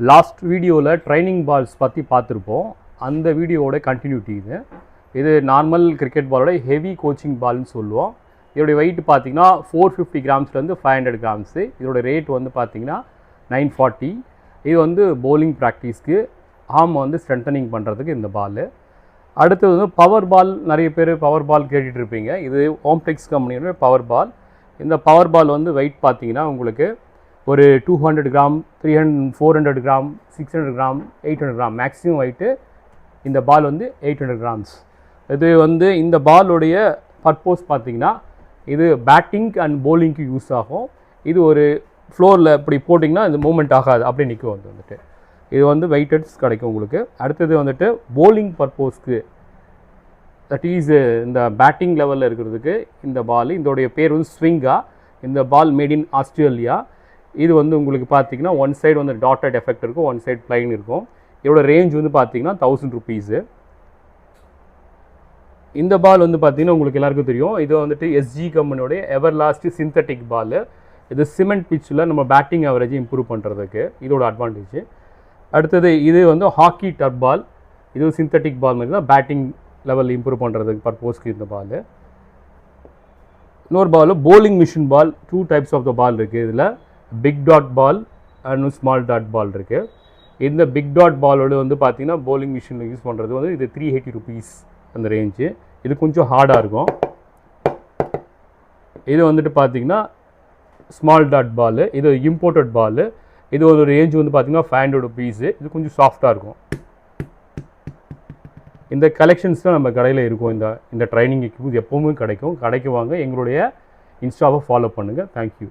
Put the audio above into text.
Last வீடியோவில் training balls பற்றி பார்த்துருப்போம். அந்த வீடியோவோட கண்டினியூட்டி இது நார்மல் கிரிக்கெட் பாலோட ஹெவி கோச்சிங் பால்னு சொல்லுவோம். இதோடைய வெயிட் பார்த்தீங்கன்னா 450 கிராம்ஸ்லேருந்து 500 கிராம்ஸு. இதோட ரேட் வந்து பார்த்தீங்கன்னா 940. இது வந்து பவுலிங் ப்ராக்டிஸ்க்கு ஆர்ம் வந்து ஸ்ட்ரென்தனிங் பண்ணுறதுக்கு இந்த பால். அடுத்தது வந்து பவர் பால். நிறைய பேர் பவர் பால் கேட்டுட்டு இருப்பீங்க. இது ஓம்டெக்ஸ் கம்பெனியோட பவர் பால். இந்த பவர் பால் வந்து வெயிட் பார்த்தீங்கன்னா உங்களுக்கு ஒரு 200 gram, 400 gram, 600 gram, 800 gram maximum weight. இந்த பால் வந்து 800 கிராம்ஸ். இது வந்து இந்த பாலுடைய பர்போஸ் பார்த்தீங்கன்னா இது பேட்டிங் அண்ட் பவுலிங்க்கு யூஸ் ஆகும். இது ஒரு ஃப்ளோரில் இப்படி போட்டிங்கன்னா இது மூவ்மெண்ட் ஆகாது, அப்படியே நிற்கும். வந்துட்டு இது வந்து வெயிட்டட்ஸ் கிடைக்கும் உங்களுக்கு. அடுத்தது வந்துட்டு பவுலிங் பர்போஸ்க்கு, தட் இஸ் இந்த பேட்டிங் லெவலில் இருக்கிறதுக்கு இந்த பால். இதோடைய பேர் வந்து ஸ்விங்கா. இந்த பால் மேட் இன் ஆஸ்திரேலியா. இது வந்து உங்களுக்கு பார்த்தீங்கன்னா ஒன் சைடு வந்து டாட்டட் எஃபெக்ட் இருக்கும், ஒன் சைடு பிளைன் இருக்கும். இதோட ரேஞ்ச் வந்து பார்த்தீங்கன்னா 1000 rupees. இந்த பால் வந்து பார்த்தீங்கன்னா உங்களுக்கு எல்லாருக்கும் தெரியும். இது வந்துட்டு எஸ்ஜி கம்பெனியோடைய எவர்லாஸ்ட் சிந்தட்டிக் பால். இது சிமெண்ட் பிச்சில் நம்ம பேட்டிங் ஆவரேஜ் இம்ப்ரூவ் பண்ணுறதுக்கு இதோட அட்வான்டேஜ். அடுத்தது இது வந்து ஹாக்கி டர்ப் பால். இது சிந்தட்டிக் பால் மாதிரி தான், பேட்டிங் லெவல் இம்ப்ரூவ் பண்ணுறதுக்கு பர்போஸ்க்கு இந்த பால். இன்னொரு ball bowling machine ball. 2 types of the ball இருக்குது. இதில் big dot ball and small dot ball இருக்குது. இந்த பிக் டாட் பாலோடு வந்து பார்த்தீங்கன்னா bowling மிஷினில் யூஸ் பண்ணுறது வந்து இது 380 rupees அந்த ரேஞ்சு. இது கொஞ்சம் ஹார்டாக இருக்கும். இது வந்துட்டு பார்த்தீங்கன்னா ஸ்மால் டாட் பால். இது இம்போர்ட்டட் பால். இது ஒரு ரேஞ்ச் வந்து பார்த்தீங்கன்னா 500 rupees. இது கொஞ்சம் சாஃப்டாக இருக்கும். இந்த கலெக்ஷன்ஸ் தான் நம்ம கடையில் இருக்கும். இந்த ட்ரைனிங் எக்யூப்மெண்ட் எப்போவுமே கிடைக்கும். கடைக்கு வாங்க, எங்களுடைய இன்ஸ்டாவை ஃபாலோ பண்ணுங்கள். தேங்க்யூ.